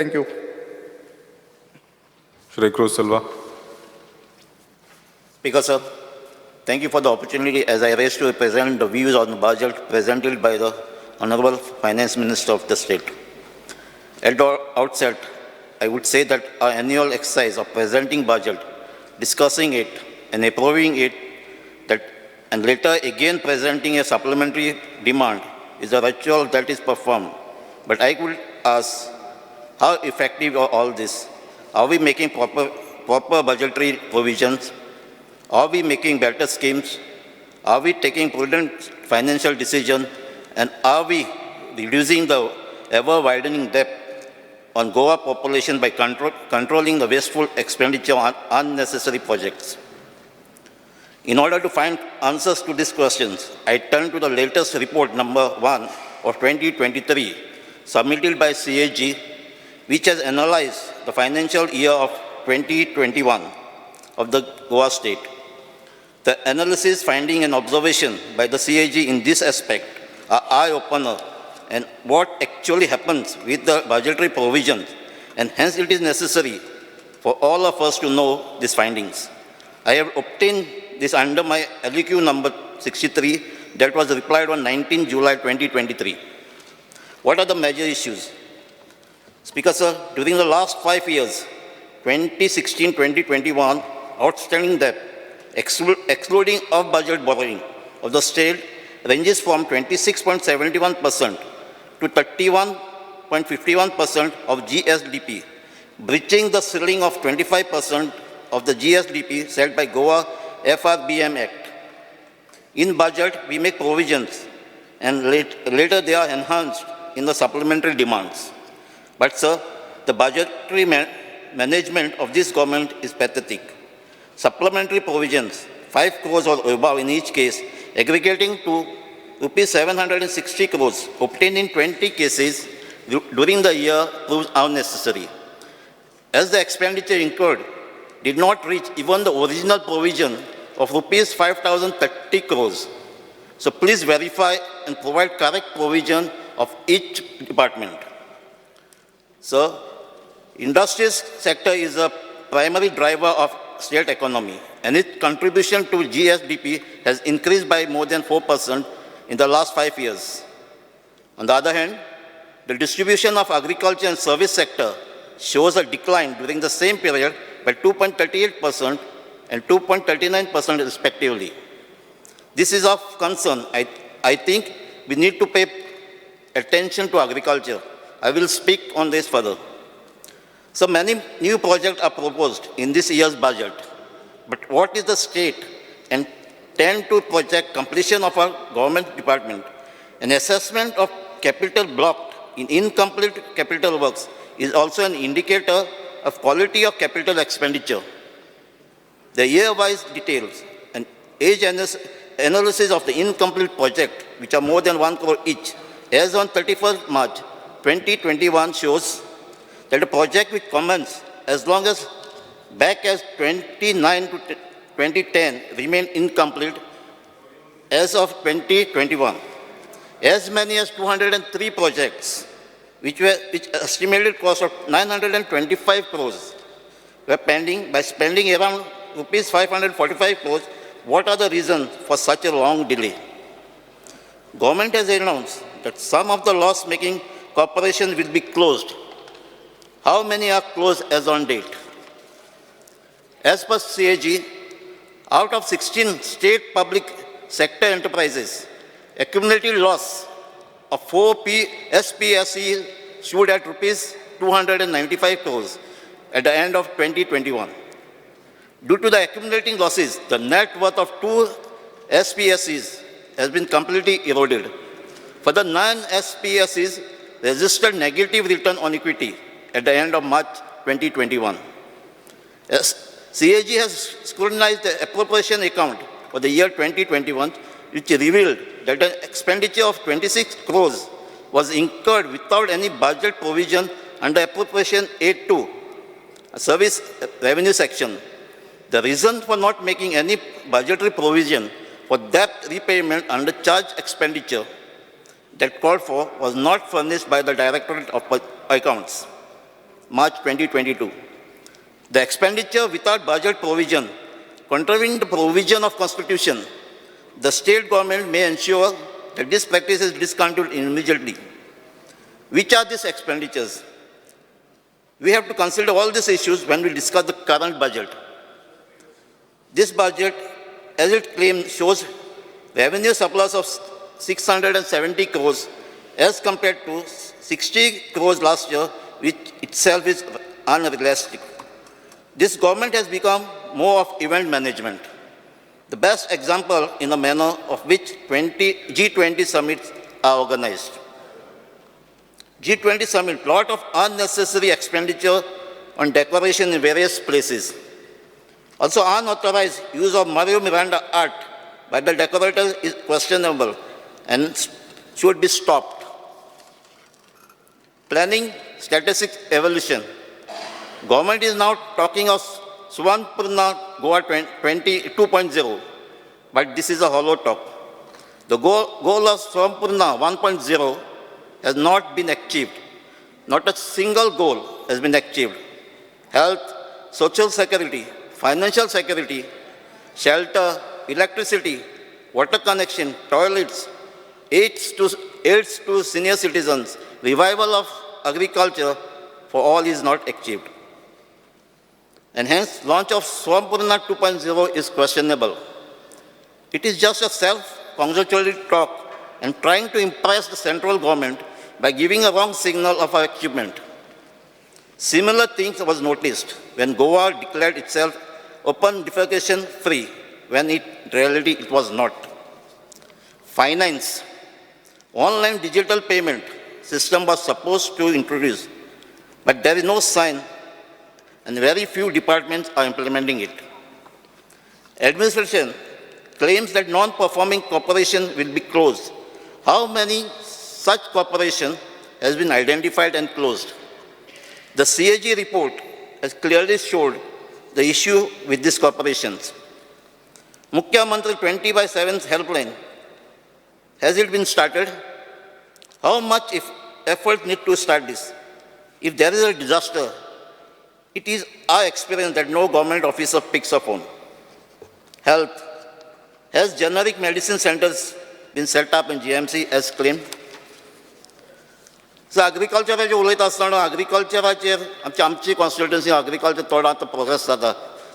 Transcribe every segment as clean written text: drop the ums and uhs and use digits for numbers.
Thank you. Shri Cruz Silva. Speaker, sir, thank you for the opportunity as I raise to present the views on the budget presented by the Honorable Finance Minister of the state. At the outset, I would say that our annual exercise of presenting budget, discussing it and approving it, and later again presenting a supplementary demand is a ritual that is performed. But I would ask, how effective are all this? Are we making proper budgetary provisions? Are we making better schemes? Are we taking prudent financial decisions? And are we reducing the ever-widening debt on Goa population by controlling the wasteful expenditure on unnecessary projects? In order to find answers to these questions, I turn to the latest report number 1 of 2023, submitted by CAG, which has analyzed the financial year of 2021 of the Goa state. The analysis, finding, and observation by the CAG in this aspect are eye-opener and what actually happens with the budgetary provisions, and hence it is necessary for all of us to know these findings. I have obtained this under my LEQ number 63 that was replied on 19 July 2023. What are the major issues? Speaker, sir, during the last 5 years, 2016-2021, outstanding debt, excluding off-budget borrowing of the state, ranges from 26.71% to 31.51% of GSDP, breaching the ceiling of 25% of the GSDP set by Goa FRBM Act. In budget, we make provisions, and later they are enhanced in the supplementary demands. But, sir, the budgetary management of this government is pathetic. Supplementary provisions, 5 crores or above in each case, aggregating to rupees 760 crores, obtained in 20 cases during the year, proves unnecessary, as the expenditure incurred did not reach even the original provision of rupees 5,030 crores. So please verify and provide correct provision of each department. Sir, industry sector is a primary driver of state economy, and its contribution to GSDP has increased by more than 4% in the last 5 years. On the other hand, the distribution of agriculture and service sector shows a decline during the same period by 2.38% and 2.39% respectively. This is of concern. I think we need to pay attention to agriculture. I will speak on this further. So many new projects are proposed in this year's budget, but what is the state and tend to project completion of our government department? An assessment of capital blocked in incomplete capital works is also an indicator of quality of capital expenditure. The year-wise details and age analysis of the incomplete project, which are more than 1 crore each, as on 31st March 2021 shows that a project which commenced as long as back as 29 to 2010 remained incomplete as of 2021. As many as 203 projects, which estimated cost of 925 crores, were pending. By spending around rupees 545 crores, what are the reasons for such a long delay? Government has announced that some of the loss-making corporations will be closed. How many are closed as on date? As per CAG, out of 16 state public sector enterprises, accumulated loss of 4 SPSEs stood at rupees 295 crores at the end of 2021. Due to the accumulating losses, the net worth of 2 SPSEs has been completely eroded. For the non-SPSEs, registered negative return on equity at the end of March 2021. CAG has scrutinized the appropriation account for the year 2021, which revealed that an expenditure of 26 crores was incurred without any budget provision under appropriation 8.2, service revenue section. The reason for not making any budgetary provision for debt repayment under charge expenditure that called for was not furnished by the Directorate of Accounts. March 2022. The expenditure without budget provision, contravening the provision of Constitution, the state government may ensure that this practice is discontinued immediately. Which are these expenditures? We have to consider all these issues when we discuss the current budget. This budget, as it claims, shows revenue surplus of 670 crores as compared to 60 crores last year, which itself is unrealistic. This government has become more of event management. The best example in a manner of which G20 summits are organized. G20 summit, lot of unnecessary expenditure on decoration in various places. Also, unauthorized use of Mario Miranda art by the decorator is questionable and should be stopped. Planning statistic evolution. Government is now talking of Swanpurna Goa 2.0, but this is a hollow talk. The goal of Swanpurna 1.0 has not been achieved. Not a single goal has been achieved. Health, social security, financial security, shelter, electricity, water connection, toilets, aids to senior citizens, revival of agriculture for all is not achieved. And hence, launch of Swampurna 2.0 is questionable. It is just a self-congratulatory talk and trying to impress the central government by giving a wrong signal of our achievement. Similar things was noticed when Goa declared itself open defecation free, when in reality it was not. Finance. Online digital payment system was supposed to introduce, but there is no sign and very few departments are implementing it. Administration claims that non-performing corporation will be closed. How many such corporation has been identified and closed? The CAG report has clearly showed the issue with these corporations. Mukhya Mantri 20/7 helpline, has it been started? How much effort need to start this? If there is a disaster, it is our experience that no government officer picks up phone. Health. Has generic medicine centers been set up in GMC as claimed? So agriculture उलयता आसतना agriculture आमची constituency agriculture थोडो आतां progress जाता.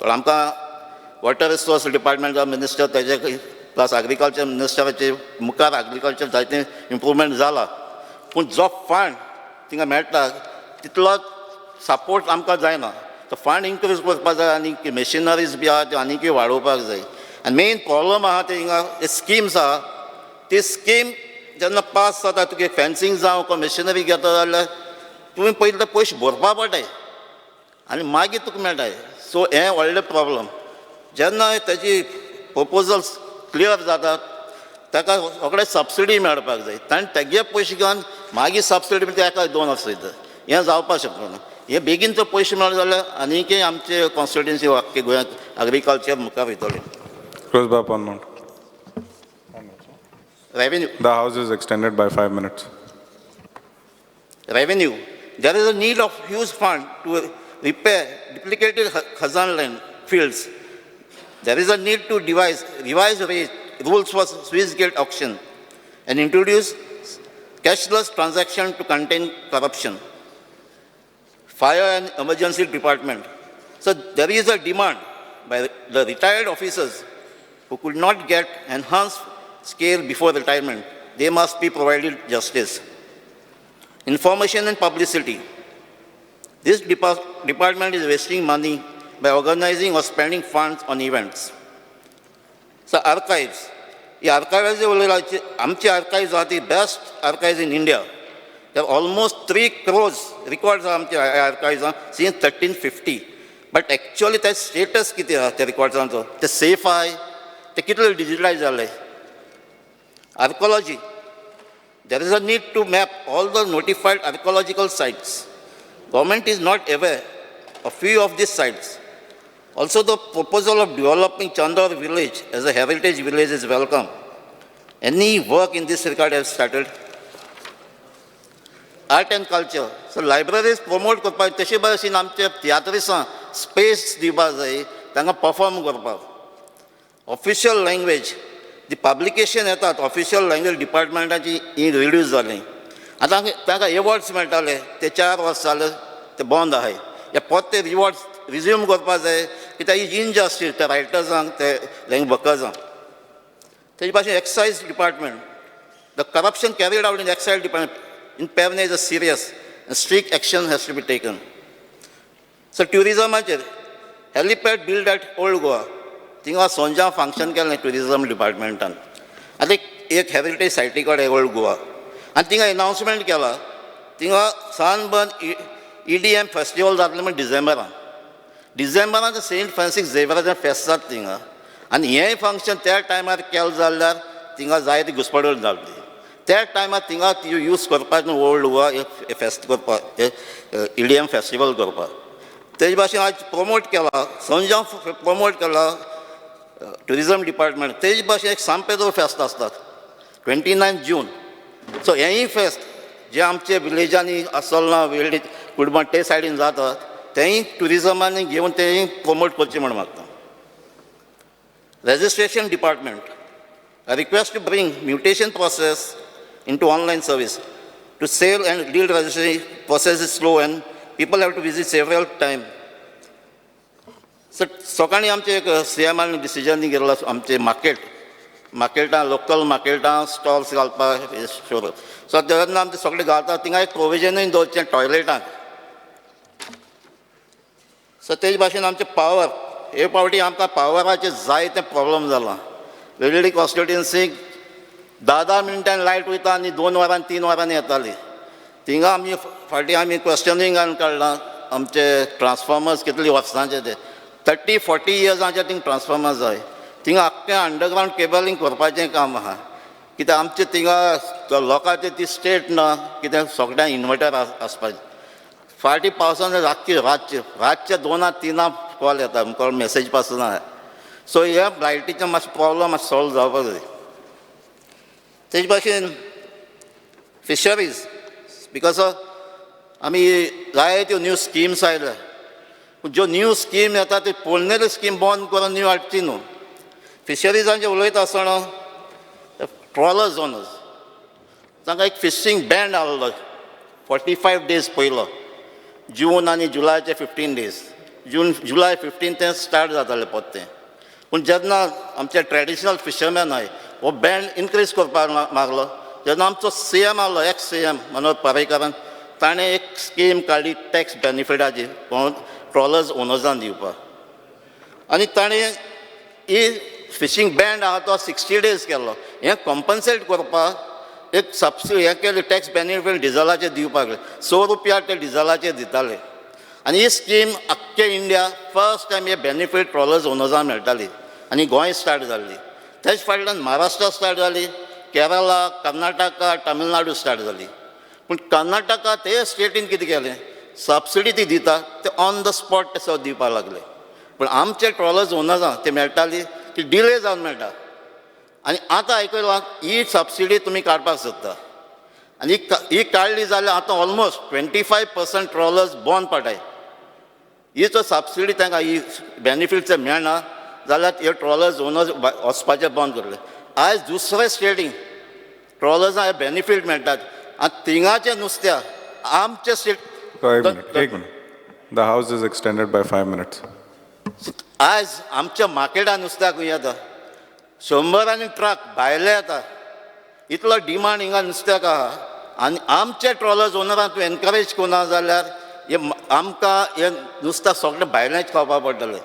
थोडो आमकां water resource डिपार्टमेंटा minister तेजे plus agriculture मिनिस्टराचे मुखार agriculture जायतें इम्प्रुवमेंट जाला. पूण जो फंड थिंगा मेळटा तितलो सपोर्ट आमकां जायना. तो फंड इन्क्रीज करपाक जाय आनी मशिनरीज बी आहा त्यो आनीकय वाडोवपाक जाय. आनी मेन प्रॉब्लम आहा ते हिंगा स्किम्स आहा ती स्कीम जेन्ना पास जाता तुगे फेन्सिंग जावं को मशिनरी घेता जाल्यार तुवें पयलीं ते पयशे भरपा पडटाय आनी मागीर तुका मेळटाय. सो हें व्हडलें प्रॉब्लम. जेन्ना तेजी प्रपोजल्स क्लियर जातात ताका रोखडे सबसिडी मेळपाक जाय. ताणें तेगे पयशे घेवन मागीर सबसिडी बी एका दोन आसयता. हें जावपाक शकना. हे बेगीन जर पयशे मेळ्ळे जाल्यार आनीकय आमचे कॉन्स्टिट्युएन्सी आख्खे गोंयांत agriculture मुखार वयतलें. Revenue. The House is extended by 5 minutes. Revenue. There is a need of huge fund to repair duplicated Khazan land fields. There is a need to revise rules for Swiss gate auction and introduce cashless transaction to contain corruption. Fire and emergency department. So there is a demand by the retired officers who could not get enhanced scale before retirement. They must be provided justice. Information and publicity. This department is wasting money by organizing or spending funds on events. So archives. The archives, AMCHI archives are the best archives in India. There are almost 3 crores records of AMCHI archives since 1350. But actually, the status kiti the records the safe eye, the kittle digitalized. Archaeology. There is a need to map all the notified archaeological sites. Government is not aware of few of these sites. Also, the proposal of developing Chandor village as a heritage village is welcome. Any work in this regard has started? Art and culture. So libraries promote करपाक तशे भाशेन आमचे तियात्रिसां space दिवपाक जाय तांकां perform करपाक. Official language दी publication येतात official language डिपार्टमेंटाची ही reduce जाली. आतां तांकां एवॉर्ड्स मेळटाले ते 4 वर्स जाले ते बंद आहाय. हे परते रिवॉर्ड्स रिज्यूम करपाक जाय कित्याक ही इनजस्टीस त्या रायटर्सांक ते लँग्वेज वर्कर्सांक. तेजे भाशेन excise department the corruption carried out in excise department in Pevne is a serious and strict action has to be taken. So tourism, helipad built at Old Goa. Tinga sonja function केलें tourism department. आतां एक heritage site कडेन Old Goa. आनी थिंगा announcement केला थिंगा sunburn EDM festival जातलें म्हण डिसेंबरान सेंट फ्रांसीस झेवियराचें फेस्त जाता थिंगा. आनी हें फंक्शन त्या टायमार केलें जाल्यार थिंगा जायती घुसपडून जाली. त्या टायमार थिंगा यूज करपाक न्हू ओल्ड गोवा फेस्त करपाक EDM फेस्टिवल करपाक. तेजे भाशेन आज प्रमोट केला संजाव प्रमोट केला ट्युरिजम डिपार्टमेंट. तेजे भाशेन एक सांपेदो फेस्त आसतात 29 जून. सो हेंय फेस्त जे आमचे विलेजांनी आसलना वेळी कुडबण ते सायडीन जातात तेंय ट्युरिजमांनी घेवन तेंय प्रमोट करचें म्हण मागता. Registration department request to bring mutation process into online service. To sale and deal registration process is slow and people have to visit several times. So, सकाळी आमचे एक CMR डिसिजन घेतला आमचे मार्केटां लोकल मार्केटां स्टॉल्स घालपाक शोर. सो तेन्ना आमचे सगळे घालता थिंगा एक प्रोविजनूय दवरचें टॉयलेटांक. सो तेजे भाशेन आमचे पावर हे फावटी आमकां पावराचे जायते प्रॉब्लम जाला. वेगवेगळी कॉन्स्टिट्युएन्सीक 10 मिनटांनी लायट वयता आनी 2 वरांनी 3 वरांनी येताली. थिंगा आमी फाटीं आमी क्वेश्चनिंगान काडलां आमचे ट्रान्सफॉर्मर्स कितले वर्सांचे ते 30-40 इयर्सांचे थिंगा ट्रान्सफॉर्मर जाय. थिंगा आख्खें अंडरग्रावंड केबलिंग करपाचें काम आहा कित्याक आमचे थिंगा लोकांचे ती स्टेट ना कित्याक सगळ्यांक इन्वर्टर आसपाचें. फाटीं पावसान रातचे 2-3 कॉल येता कॉल मेसेज पासून आहा. सो ह्या लायटीचें मातशें प्रॉब्लम मातशें सॉल्व जावपाक जाय. तेजे भाशेन फिशरीज बिकॉज आमी जायत्यो न्यू स्किम्स आयल्या पूण ज्यो न्यू स्कीम येता त्यो पोरनेल्यो स्कीम बंद करून न्यू हाडची न्हू. फिशरीजांचे उलयता आसतना ट्रॉलर्स ओनर्स तांकां एक फिशींग बॅन आहलो 45 days पयलो. जून आनी जुलायचे 15 days. जुलाय 15 ते स्टार्ट जातालें परतें. पूण जेन्ना आमचे ट्रेडिशनल फिशरमॅन आहाय हो बँड इनक्रीज करपाक मागलो जेन्ना आमचो CM आहलो CM मनोहर पर्रीकारान ताणें एक स्कीम काडली टॅक्स बेनिफिटाची ट्रॉलर्स ओनर्सांक दिवपाक. आनी ताणें ही फिशींग बँड आहा तो 60 days केल्लो. हें कॉम्पन्सेट करपाक एक सबसिडी हें केलें टॅक्स बेनिफीट डिझलाचेर दिवपाक ₹100 ते डिझलाचेर दिताले. आनी ही स्कीम आख्खे इंडिया फर्स्ट टायम हे बेनिफीट ट्रॉलर्स ओनर्सांक मेळटाली आनी गोंय स्टार्ट जाल्ली. तेच फाटल्यान महाराष्ट्रा स्टार्ट जाली, केरला, कर्नाटका, तामिळनाडू स्टार्ट जाली. पूण कर्नाटका ते स्टेटीन कितें केलें सबसिडी ती दिता ते ऑन द स्पॉट ते दिवपाक लागले. पूण आमचे ट्रॉलर्स ओनर्सांक ते मेळटाली ती डिले जावन मेळटा. आनी आतां आयकलां ही सबसिडी तुमी काडपाक सोदता आनी ही काडली जाल्यार आतां ऑलमोस्ट 25% ट्रॉलर्स बंद पडटाय. ही जर सबसिडी तांकां ही बेनिफीट जर मेळना जाल्यार हे ट्रॉलर्स ओनर्स वचपाचें बंद करले. आयज दुसरे स्टेटीन ट्रॉलर्सांक हे बेनिफीट मेळटात आनी थिंगाचे नुस्त्याक आमचे स्टेट. एक minute. The house is extended by 5 minutes. आयज आमच्या मार्केटान नुस्त्याक येता 100 ट्रक भायले येता. इतलो डिमांड हिंगा नुस्त्याक आहा आनी आमचे ट्रॉलर्स ओनरांक तूं एनकरेज करना जाल्यार आमकां हें नुस्तें सगळें भायलेंच खावपाक पडटलें.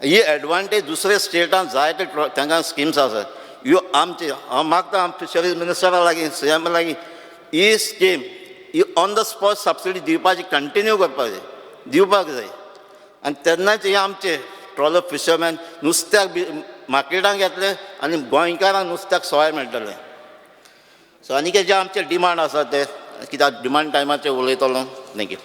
ही एडवांटेज दुसऱ्या स्टेटान जायते तांकां स्किम्स आसात. ह्यो आमचे हांव मागता फिशरीज मिनिस्टरा लागीं CM लागीं ही स्कीम ही ऑन द स्पॉट सबसिडी दिवपाची कंटिन्यू दिवपाक जाय. आनी तेन्नाच हे आमचे ट्रॉलर फिशरमॅन नुस्त्याक मार्केटांत येतले आनी गोंयकारांक नुस्त्याक सवाय मेळटलें. सो आनी जे आमचे डिमांड आसा ते कित्याक डिमांड टायमाचेर उलयतलो. थँक्यू.